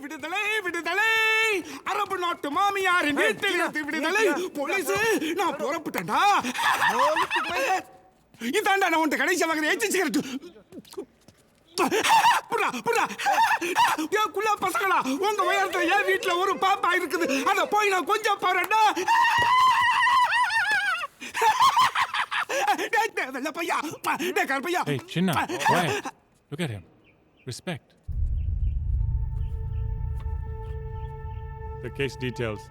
விடுதலை விடுதலை அரபு நாட்டு மாமியாரின் வீட்டிலிருந்து விடுதலை. போலீஸ் நான் புறப்பட்டேன்டா. இதாண்டா நான் உன்ட்ட கடைசி வாங்குற ஏச்சி சிகரெட். புடா புடா ஏன் குள்ள பசங்களா உங்க உயரத்துல என் வீட்டுல ஒரு பாப்பா இருக்குது. அத போய் நான் கொஞ்சம் பாருடா. வெள்ள பையா டே Karuppaiya. Hey, Chinna, quiet. Look at him. Respect. The case details.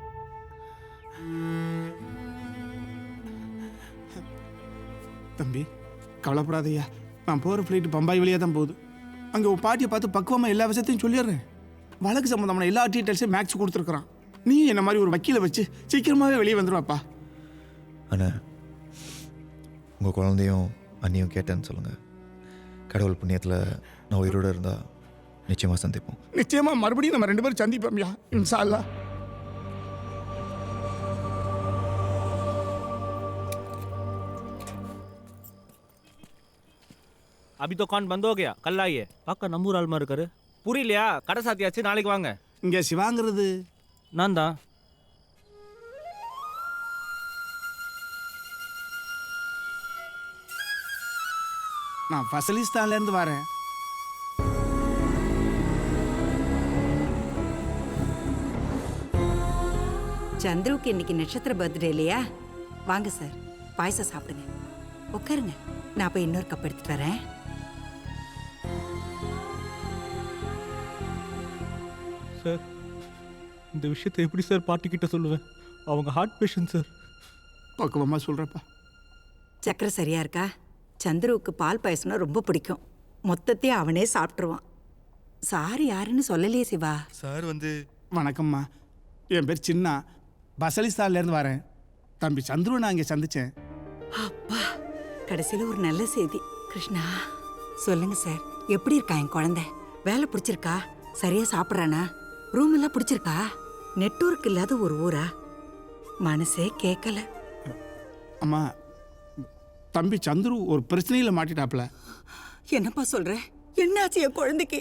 தம்பி கவலைப்படாதய்யா. நான் போகிற ஃப்ளைட்டு பம்பாய் வழியாக தான் போகுது. அங்கே உன் பாட்டியை பார்த்து பக்குவமாக எல்லா விஷயத்தையும் சொல்லிடுறேன். வழக்கு சம்மந்தமான எல்லா டீட்டெயில்ஸையும் மேக்ஸ் கொடுத்துருக்குறான். நீ என்ன மாதிரி ஒரு வக்கீலை வச்சு சீக்கிரமாகவே வெளியே வந்துடுவாப்பா. ஆனால் உங்கள் குழந்தையும் அண்ணியும் கேட்டேன்னு சொல்லுங்கள். கடவுள் புண்ணியத்தில் நான் உயிரோடு இருந்தால் நிச்சயமாக சந்திப்போம். நிச்சயமாக மறுபடியும் நம்ம 2 பேரும் சந்திப்போம்யா, இன்ஷா அல்லாஹ். अभी तो दुकान बंद हो गया, कल आइए. पाका नंबर आलमा இருக்காரு. புரியலையா? கடை சாத்தியாச்சு, நாளைக்கு வாங்க. இங்கே சிவாங்கிறது நான் தான். நான் ஃபசலிஸ்தான்லேருந்து வரேன். சந்துருவுக்கு இன்னைக்கு நட்சத்திர பர்த்டே இல்லையா? வாங்க சார், பாயசம் சாப்பிடுங்க. உட்காருங்க, நான் போய் இன்னொரு கப் எடுத்துட்டு வரேன். சார், இந்த விஷயத்தை எப்படி சார் பாட்டி கிட்ட சொல்லுவேன்? அவங்க ஹார்ட் பேஷண்ட் சார். பக்குவமாக சொல்கிறப்பா. சக்கரை சரியா இருக்கா? சந்துருவுக்கு பால் பாயசம்னா ரொம்ப பிடிக்கும். மொத்தத்தையும் அவனே சாப்பிட்ருவான். சார் யாருன்னு சொல்லலையே சிவா. சார் வந்து வணக்கம்மா, என் பேர் சின்னா, பசலிஸ்தான்லேருந்து வரேன். தம்பி சந்துருவை நான் இங்கே சந்தித்தேன். அப்பா, கடைசியில் ஒரு நல்ல செய்தி. கிருஷ்ணா சொல்லுங்க சார், எப்படி இருக்கா என் குழந்தை? வேலை பிடிச்சிருக்கா? சரியா சாப்பிட்றானா? ரூம் எல்லாம் பிடிச்சிருக்கா? நெட்வொர்க் இல்லாத ஒரு ஊரா? மனசே கேட்கல. அம்மா, தம்பி சந்துரு ஒரு பிரச்சனையில் மாட்டிட்டாப்புல. என்னப்பா சொல்ற? என்னாச்சு என் குழந்தைக்கு?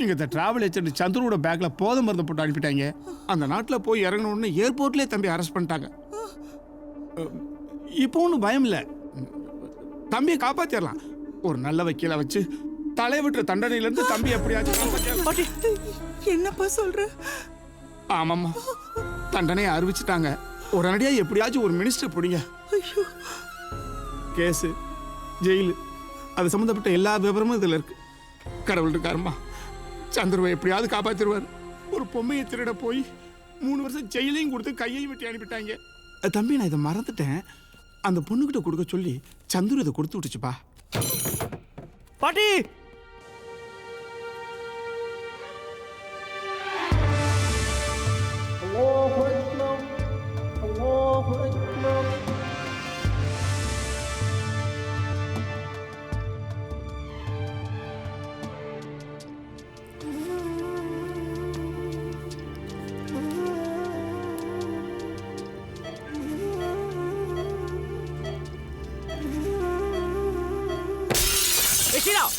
இங்கே இந்த டிராவல் ஏஜென்ட் சந்துருவோட பேக்கில் போதை மருந்து போட்டு அனுப்பிட்டாங்க. அந்த நாட்டில் போய் இறங்கின உடனே ஏர்போர்ட்லேயே தம்பி அரெஸ்ட் பண்ணிட்டாங்க. இப்போ ஒன்றும் பயம் இல்லை, தம்பியை காப்பாற்றிடலாம். ஒரு நல்ல வக்கீலை வச்சு தலைவிட்டுற தண்டனையிலேருந்து தம்பி எப்படியாச்சும். என்னப்பா சொல்ற? ஆமாம்மா, தண்டனையை அறிவிச்சிட்டாங்க. உடனடியாக எப்படியாச்சும் ஒரு மினிஸ்டர் பிடிங்க. கேஸு, ஜெயிலு, அது சம்மந்தப்பட்ட எல்லா விவரமும் இதில் இருக்கு. கடவுள் இருக்காருமா, சந்திரவை எப்படியாவது காப்பாற்றிடுவார். ஒரு பொம்மையை திருட போய் 3 வருஷம் ஜெயிலையும் கொடுத்து கையையும் வெட்டி அனுப்பிட்டாங்க. தம்பி, நான் இதை மறந்துட்டேன். அந்த பொண்ணுக்கிட்ட கொடுக்க சொல்லி சந்துரு இதை கொடுத்து விட்டுச்சுப்பா. பாட்டி,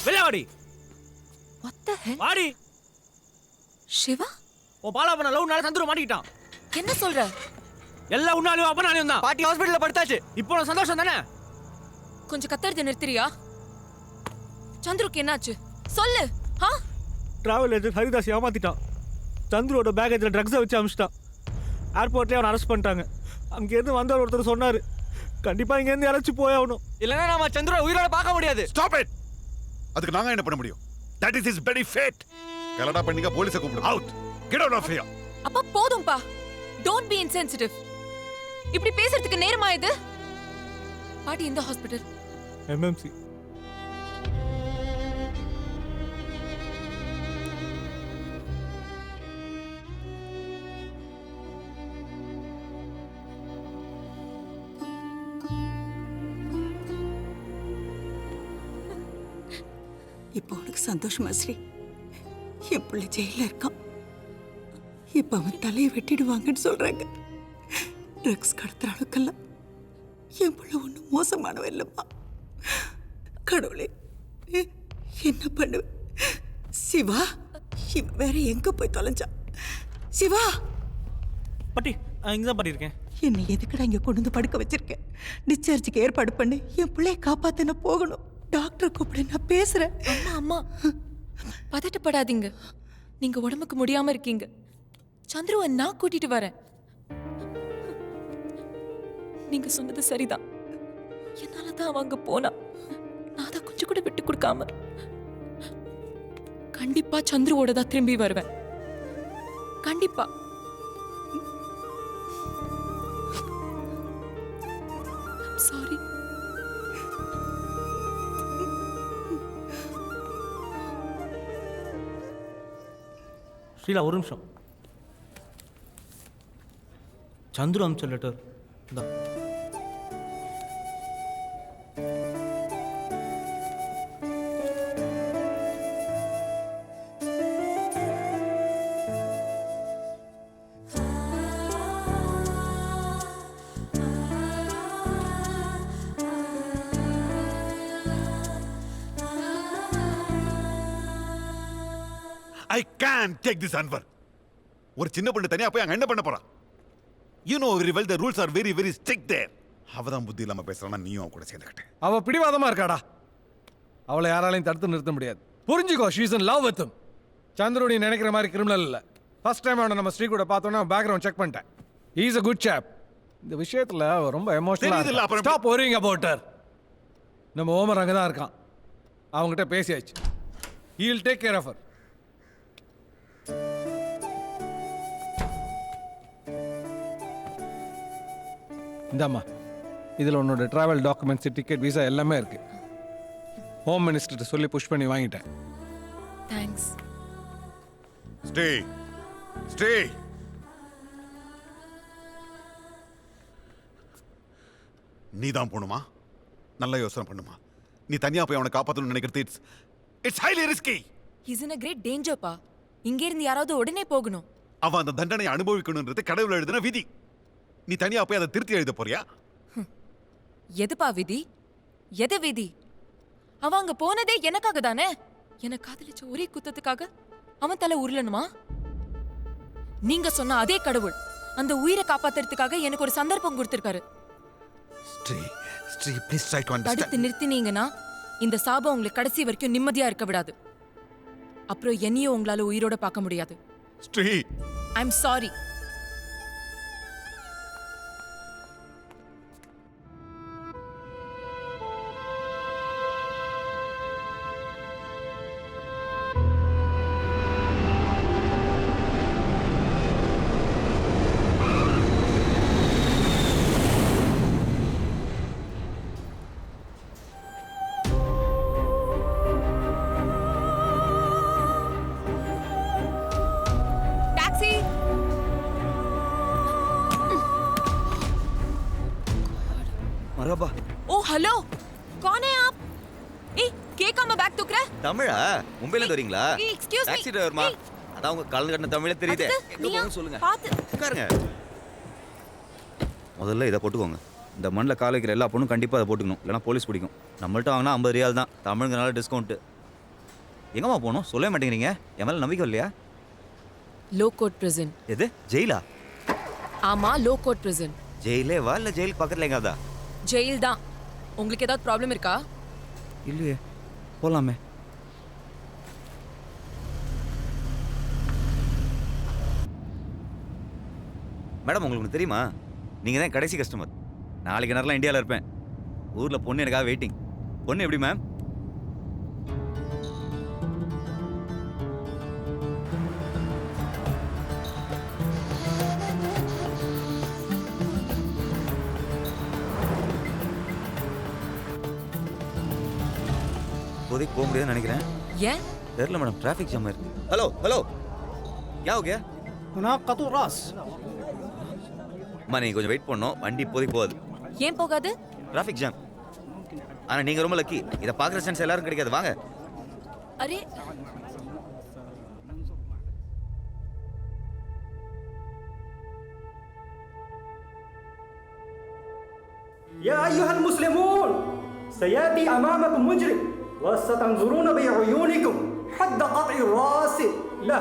வெளியே வாடி. What the hell? வாடி. சிவா, ஓ பாலா பண்ண லவ்னால சந்துரு மாட்டிக்கிட்டான். என்ன சொல்ற? எல்லாம் உன்னாலையும் அப்பனாலையும் தான். பாட்டி ஹாஸ்பிடல்ல படுத்தாச்சு. இப்போ உனக்கு சந்தோஷம் தானே? கொஞ்சம் கத்தறத நிறுத்துறியா? சந்துருக்கு என்னாச்சு? சொல்லு. டிராவல் ஏஜென்ட் ஹரிதாஸ் ஏமாத்திட்டான். சந்துரோட பேக்கேஜ்ல ட்ரக்ஸை வச்சு அனுப்பிச்சிட்டான். ஏர்போர்ட்லேயே அவனை அரெஸ்ட் பண்ணிட்டாங்க. அங்கேருந்து வந்தவர் ஒருத்தர் சொன்னார், கண்டிப்பாக இங்கேருந்து இறச்சி போயாகணும், இல்லைன்னா நம்ம சந்துரை உயிரோட பார்க்க முடியாது. Stop it. அதுக்கு நாங்க என்ன பண்ண முடியும்? That is his bloody fate. கலடா பண்ணிங்க, போலீஸை கூப்பிடு. Out. Get out of here. அப்பா போதும்பா. Don't be insensitive. இப்படி பேசுறதுக்கு நேரமா இது? பாட்டி இந்த ஹாஸ்பிடல்? எம்எம்சி. இப்போ உனக்கு சந்தோஷமா ஸ்ரீ? என் பிள்ளை ஜெயில இருக்கான். இப்ப அவன் தலையை வெட்டிடுவாங்கன்னு சொல்றாங்க. ட்ரக்ஸ் கடத்துற அளவுக்கெல்லாம் என் பிள்ளை ஒன்றும் மோசமானவ இல்லைம்மா. கடவுளே, என்ன பண்ணுவேன்? சிவா, இவன் வேற எங்க போய் தொலைஞ்சா? சிவா, பாட்டி இங்கே தான் பாட்டி இருக்கேன். என்னை எதுக்குடா இங்க கொண்டு வந்து படுக்க வச்சிருக்கேன்? டிஸ்சார்ஜுக்கு ஏற்பாடு பண்ணு. என் பிள்ளைய காப்பாத்த நான் போகணும். டாக்டரை கூப்பிடு, நான் பேசுறேன். அம்மா அம்மா பதட்டப்படாதீங்க. நீங்க உடம்புக்கு முடியாம இருக்கீங்க. சந்துருவை நான் கூட்டிட்டு வரேன். நீங்க சொன்னது சரிதான். என்னாலதான் அவங்க போனா. நான் அதை கொஞ்சம் கூட விட்டு கொடுக்காம கண்டிப்பா சந்துருவோட தான் திரும்பி வருவேன். கண்டிப்பா. சாரி. ஸ்ரீலா ஒரு நிமிஷம். சந்துரு அமிச்ச லெட்டர் இந்தா. I can't take this, Anwar. ஒரு சின்ன பொண்ணு தனியா போய் அங்க என்ன பண்ண போறா? You know very well the rules are very very strict there. அவதான் புத்தி இல்லாம பேசுறானா, நீயும் அவ கூட சேர்ந்துக்கிட்ட. அவ பிடிவாதமா இருக்காடா. அவளை யாராலையும் தடுத்து நிறுத்த முடியாது. புரிஞ்சுக்கோ, she is in love with him. Chandru நீ நினைக்கிற மாதிரி கிரிமினல் இல்ல. ஃபர்ஸ்ட் டைம் அவனை நம்ம ஸ்ரீ கூட பார்த்தோன்னா பேக்ரவுண்ட் செக் பண்ணிட்டேன். he is a good chap. இந்த விஷயத்துல அவ ரொம்ப எமோஷனலா தெரியுதுல்ல, இருக்கா. அப்புறம் Stop worrying about her. நம்ம ஓமர் அங்க தான் இருக்கான். அவங்ககிட்ட பேசியாச்சு. he will take care of her. இந்தாம்மா, இதில் உன்னோட ட்ராவல் டாக்குமெண்ட்ஸ், டிக்கெட், விசா எல்லாமே இருக்கு. ஹோம் மினிஸ்டர்கிட்ட சொல்லி புஷ் பண்ணி வாங்கிட்டேன். தேங்க்ஸ். Stay. Stay. நீ தான் போணுமா? நல்ல யோசனை பண்ணுமா. நீ தனியா போய் அவனை காப்பாற்றணும்னு நினைக்கிறது it's highly risky. His in a great danger பா. இங்க இருந்து யாராவது உடனே போகணும். அவன் அந்த தண்டனை அனுபவிக்கணும்ன்றது கடவுள் எழுதின விதி. நீ தனியா போய் அதை திருத்தி எழுத போறியா? எதுப்பா விதி? எது விதி? அவன் அங்க போனதே எனக்காக தானே. எனக்கு காதலிச்ச ஒரே குத்தத்துக்காக அவன் தலை உருளணுமா? நீங்க சொன்ன அதே கடவுள் அந்த உயிரை காப்பாத்துறதுக்காக எனக்கு ஒரு சந்தர்ப்பம் கொடுத்திருக்காரு. ஸ்ரீ ப்ளீஸ் ட்ரை டு தடுத்து அண்டர்ஸ்டாண்ட். நிறுத்தினீங்கன்னா இந்த சாபம் உங்களுக்கு கடைசி வரைக்கும் நிம்மதியா இருக்க விடாது. அப்புறம் என்னையும் உங்களால உயிரோட பார்க்க முடியாது. Sri, I am sorry. மரபா ओ हेलो, कौन है आप? ए கேக்காம பேக் தூக்குற? தமிழா? மும்பைல இருந்து வரீங்களா? Excuse me. டாக்ஸி டிரைவர்மா. அதான் உங்க கலந்து கட்டின தமிழே தெரியுதே. எங்க போகணும் சொல்லுங்க. பாத்து உட்காருங்க. முதல்ல இதை போட்டுக்கோங்க. இந்த மண்ணில் கால் வைக்கிற எல்லா பொண்ணும் கண்டிப்பாக அதை போட்டுக்கணும், இல்லைனா போலீஸ் பிடிக்கும். நம்மள்ட்ட வாங்கினா 50 ரியால் தான், தமிழுங்கனால டிஸ்கவுண்ட்டு. எங்கம்மா போகணும் சொல்லவே மாட்டேங்கிறீங்க. என் மேலே நம்பிக்கை இல்லையா? Low court prison. எது ஜெயிலா? ஆமா, லோ கோட் பிரிசன். ஜெயிலே வா இல்லை ஜெயிலுக்கு பக்கத்தில் எங்காவதா? ஜெயில் தான். உங்களுக்கு ஏதாவது ப்ராப்ளம் இருக்கா? இல்லையே, போகலாமே. மேடம் உங்களுக்கு ஒன்று தெரியுமா? நீங்கள் தான் கடைசி கஸ்டமர். நாளைக்கு நேரம்லாம் இந்தியாவில் இருப்பேன். ஊரில் பொண்ணு எனக்காக வெயிட்டிங். பொண்ணு எப்படி மேம்? இப்போதைக்கு போக முடியாதுன்னு நினைக்கிறேன். ஏன்? தெரியல மேடம், டிராஃபிக் ஜாம் இருக்கு. ஹலோ ஹலோ, யா ஓகே அம்மா, நீங்கள் கொஞ்சம் வெயிட் பண்ணணும். வண்டி இப்போதைக்கு போகாது. ஏன் போகாது? Traffic jam. ஆனால் நீங்கள் ரொம்ப லக்கி. இதை பார்க்குற சான்ஸ் எல்லாரும் கிடைக்காது. வாங்க. அரே يا أيها المسلمون سيأتي أمامكم مجرم وستنظرون بعيونكم حد قطع الرأس இந்தா.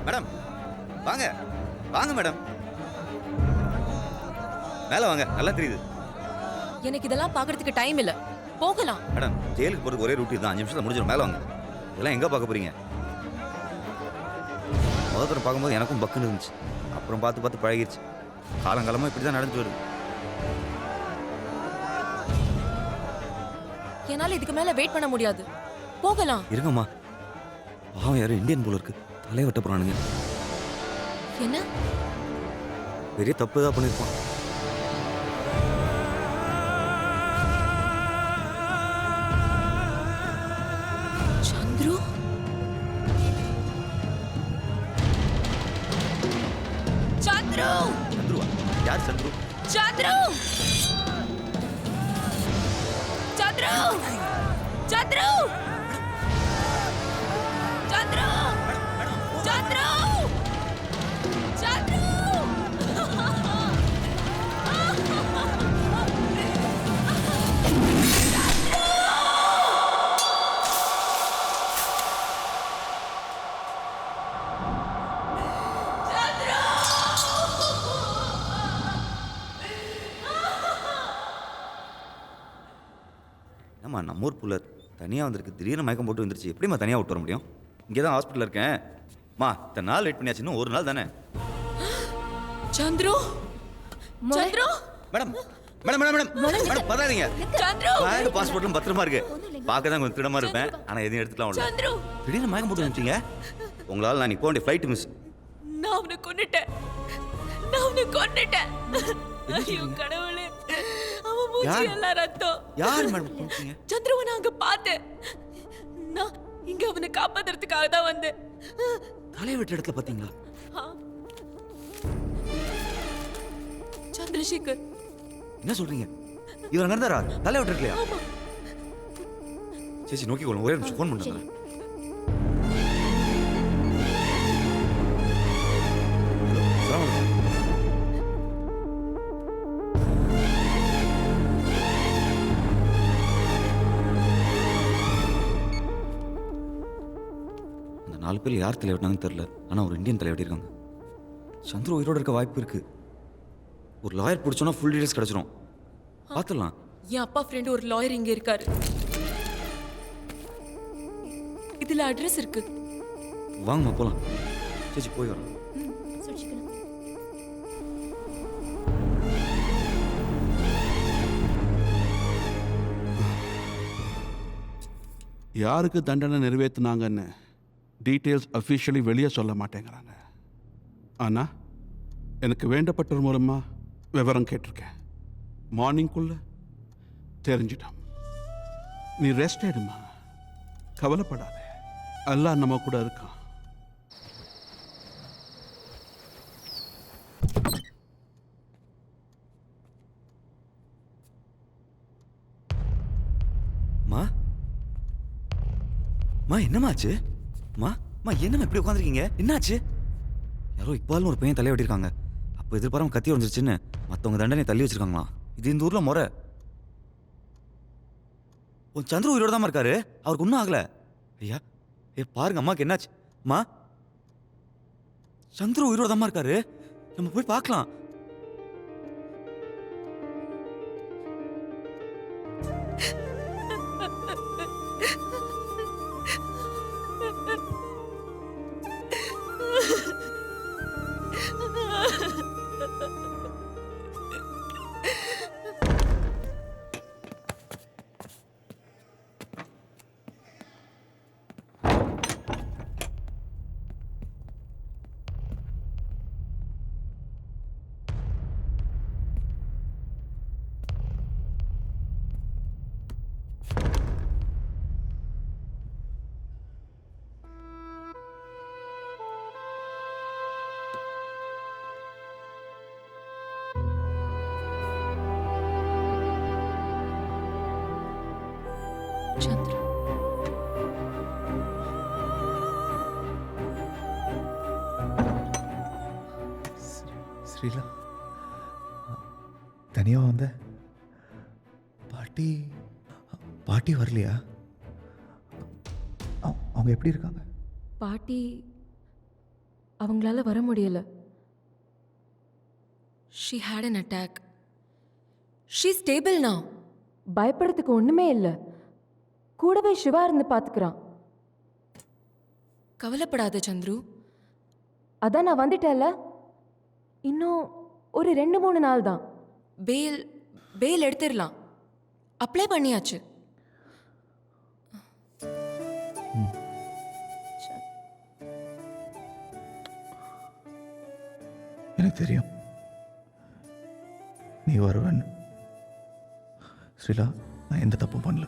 மேடம் வாங்க வாங்க மேடம், மேலே வாங்க, நல்லா தெரியுது. எனக்கு இதெல்லாம் பார்க்கறதுக்கு டைம் இல்ல. போகலாம். மேடம் ஜெயிலுக்கு போகிறதுக்கு ஒரே ரூட் தான், 5 நிமிஷத்தில் முடிஞ்சிடும். மேலே வாங்க. இதெல்லாம் எங்கே பார்க்க போறீங்க? முதல்ல பார்க்கும்போது எனக்கும் பக்குன்னு இருந்துச்சு, அப்புறம் பார்த்து பார்த்து பழகிருச்சு. காலங்காலமாக இப்படி தான் நடந்துட்டு வருது. என்னால இதுக்கு மேல வெயிட் பண்ண முடியாது. போகலாம். இருங்கம்மா, பாவம் யாரும் இந்தியன் போல இருக்கு, தலையை வெட்ட போறானுங்க. என்ன? பெரிய தப்பு தான் பண்ணிருப்பான். சந்துரு, சந்துரு, சந்துருவா? யார் சந்துரு? சந்துரு, சந்துரு, சந்துரு, சந்துரு, சந்துரு, சந்துரு. என்னம்மா நம்ம ஊர் புள்ள தனியாக வந்திருக்கு, திடீர்னு மயக்கம் போட்டு வந்துருச்சு, எப்படிம்மா தனியாக விட்டு வர முடியும்? இங்கே தான் ஹாஸ்பிட்டலில் இருக்கேன். மா இத்தனை நாள் வெயிட் பண்ணியாச்சு, இன்னும் ஒரு நாள் தானே. Chandru, Chandru, madam madam madam madam madam பதாதீங்க. சந்துரு, பேக் பாஸ்போர்ட்டும் பத்திரமா இருக்கு. பார்க்க தான் கொஞ்சம் திடமா இருப்பேன், ஆனால் எதையும் எடுத்துக்கலாம் உள்ள. சந்துரு, திடீர்னு மயக்கம் போட்டு வந்துட்டீங்க. உங்களால் நான் இப்போ வேண்டிய ஃப்ளைட் மிஸ். நான் அவனை கொன்னுட்டேன். நான் அவனை கொன்னுட்டேன். ஐயோ கடவுளே, அவன் மூஞ்சி எல்லாம் ரத்தம். யார் மேடம் கொன்னீங்க? சந்துருவை நான் அங்க பார்த்தேன். நான் இங்க அவனை காப்பாத்துறதுக்காக தான் வந்தேன். தலையை வெட்ட இடத்துல பார்த்தீங்களா? சந்திரசேகர். என்ன சொல்றீங்க? இவர் அங்க இருந்தாரா? தலையை வெட்ட இருக்கலையா? சேச்சி நோக்கி கொள்ளுங்க, ஒரே நிமிஷம் ஃபோன் பண்ணுங்க. அந்த 4 பேர் யார் தலை வெட்டினாங்கன்னு தெரியல, ஆனால் ஒரு இந்தியன் தலை வெட்டியிருக்காங்க. சந்துரு உயிரோட இருக்க வாய்ப்பு இருக்கு. ஒரு லாயர் பிடிச்சோன்னா ஃபுல் டீடைல்ஸ் கிடைச்சிரும், பார்த்துடலாம். என் அப்பா ஃப்ரெண்ட் ஒரு லாயர் இங்க இருக்காரு. இதுல அட்ரஸ் இருக்கு. வாங்கம்மா போலாம். சேச்சி போய் வரோம். யாருக்கு தண்டனை நிறைவேற்றினாங்கன்னு டீட்டெயில்ஸ் அஃபிஷியலி வெளியே சொல்ல மாட்டேங்கிறாங்க. ஆனால் எனக்கு வேண்டப்பட்டவர் மூலமாக விவரம் கேட்டிருக்கேன். மார்னிங்குள்ள தெரிஞ்சிட்டோம். நீ ரெஸ்ட் எடுமா, கவலைப்படாத, அல்லாஹ் நம்ம கூட இருக்கான். மா மா என்னமாச்சு? மா மா என்னம்மா இப்படி உட்காந்துருக்கீங்க? என்னாச்சு? யாரோ இப்பாலும் ஒரு பையன் தலையை வெட்டியிருக்காங்க. அப்போ எதிர்பாராம கத்தி வந்துருச்சுன்னு மற்றவங்க தண்டனை தள்ளி வச்சிருக்காங்களா? இது இந்த ஊரில் முறை. உன் சந்துரு உயிரோட தான் இருக்காரு, அவருக்கு ஒன்றும் ஆகலை. ஐயா பாருங்க அம்மாக்கு என்னாச்சு? மா சந்துரு உயிரோட தான் இருக்காரு, நம்ம போய் பார்க்கலாம். ஸ்ரீலா தனியாக வந்த பாட்டி பாட்டி வரலையா? அவங்க எப்படி இருக்காங்க? பாட்டி அவங்களால வர முடியல. She had an attack. She stable now. பயப்படுறதுக்கு ஒண்ணுமே இல்லை. கூடவே சிவா இருந்து பார்த்துக்கிறான். கவலைப்படாத சந்துரு. அதான் நான் வந்துட்டேன்ல. இன்னும் ஒரு 2-3 நாள் தான். பேல் எடுத்துடலாம். அப்ளை பண்ணியாச்சு. எனக்கு தெரியும் நீ வருவன்னு. ஸ்ரீலா, நான் எந்த தப்பும் பண்ணல.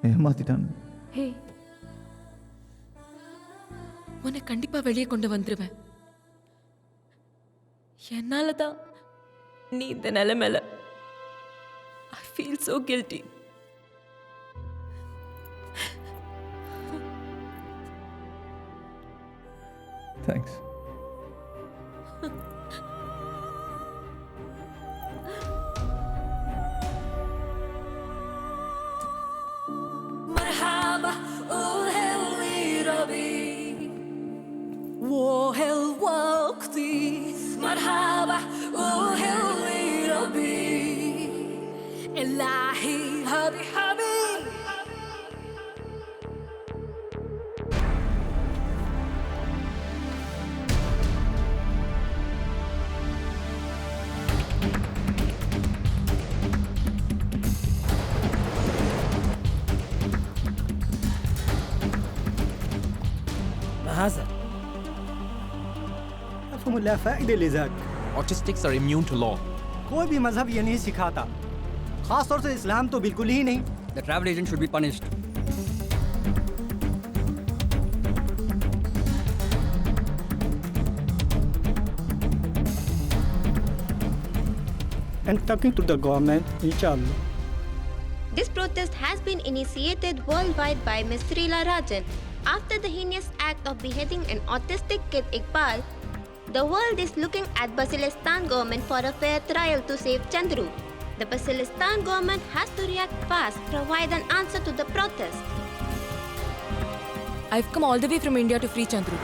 ஏமாத்திட்டான். ஹே, உன்னை கண்டிப்பா வெளியே கொண்டு வந்துருவேன். என்னால தான் நீ இந்த நிலைமையில. I feel so guilty. Thanks. هذا أفهم لا فائدة لذاك. Autistics are immune to law. कोई भी मजहब ये नहीं सिखाता, खास तौर से इस्लाम तो बिल्कुल ही नहीं. The travel agent should be punished. And talking to the government, inshallah. This protest has been initiated worldwide by Ms. Srila Rajan after the heinous act of beheading an autistic kid Iqbal. The world is looking at Basilistan government for a fair trial to save Chandru. The Basilistan government has to react fast, provide an answer to the protest. I've come all the way from India to free Chandru.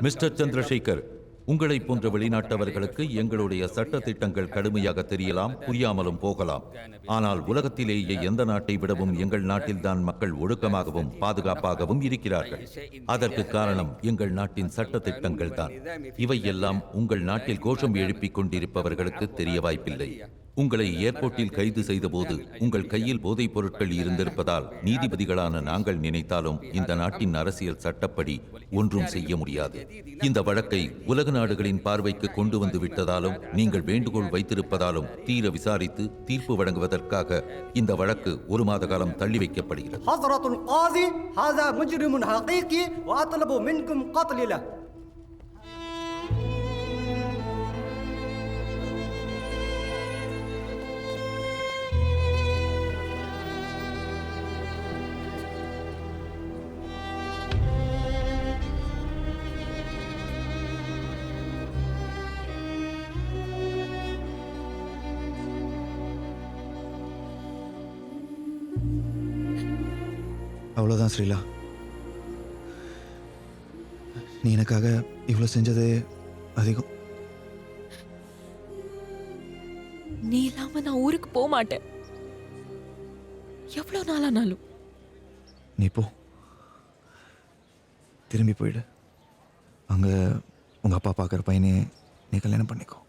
Mister Chandrasekhar, உங்களை போன்ற வெளிநாட்டவர்களுக்கு எங்களுடைய சட்ட திட்டங்கள் கடுமையாக தெரியலாம், புரியாமலும் போகலாம். ஆனால் உலகத்திலேயே எந்த நாட்டை விடவும் எங்கள் நாட்டில்தான் மக்கள் ஒழுக்கமாகவும் பாதுகாப்பாகவும் இருக்கிறார்கள். அதற்கு காரணம் எங்கள் நாட்டின் சட்ட திட்டங்கள் தான். இவையெல்லாம் உங்கள் நாட்டில் கோஷம் எழுப்பிக் கொண்டிருப்பவர்களுக்கு தெரிய வாய்ப்பில்லை. உங்களை ஏர்போர்ட்டில் கைது செய்தபோது உங்கள் கையில் போதைப் பொருட்கள் இருந்திருப்பதால் நீதிபதிகளான நாங்கள் நினைத்தாலும் இந்த நாட்டின் அரசியல் சட்டப்படி ஒன்றும் செய்ய முடியாது. இந்த வழக்கை உலக நாடுகளின் பார்வைக்கு கொண்டு வந்து விட்டதாலும் நீங்கள் வேண்டுகோள் வைத்திருப்பதாலும் தீர விசாரித்து தீர்ப்பு வழங்குவதற்காக இந்த வழக்கு 1 மாத காலம் தள்ளி வைக்கப்படுகிறது. அவ்வளோதான் ஸ்ரீலா. நீ எனக்காக இவ்வளோ செஞ்சதே அதிகம். நீ இல்லாம நான் ஊருக்கு போக மாட்டேன். எவ்வளவு நாளானாலும். நீ போ, திரும்பி போயிடு. அங்கே உங்கள் அப்பா பார்க்குற பையனே நீ கல்யாணம் பண்ணிக்கோ.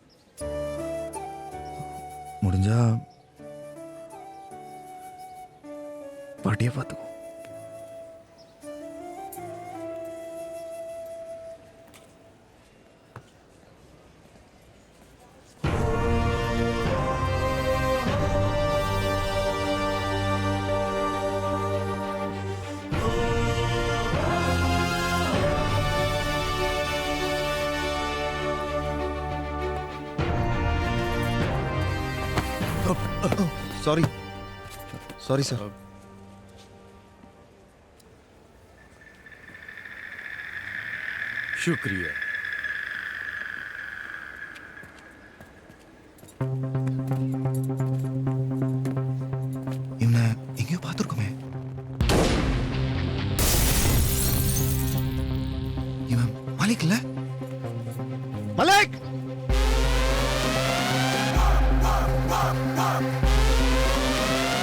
முடிஞ்சா பாட்டியை பார்த்துக்கோ. Sorry sorry sir. शुक्रिया. இவனை எங்கேயோ பார்த்துருக்கோமே. இவன் மாலிக் இல்ல? मलिक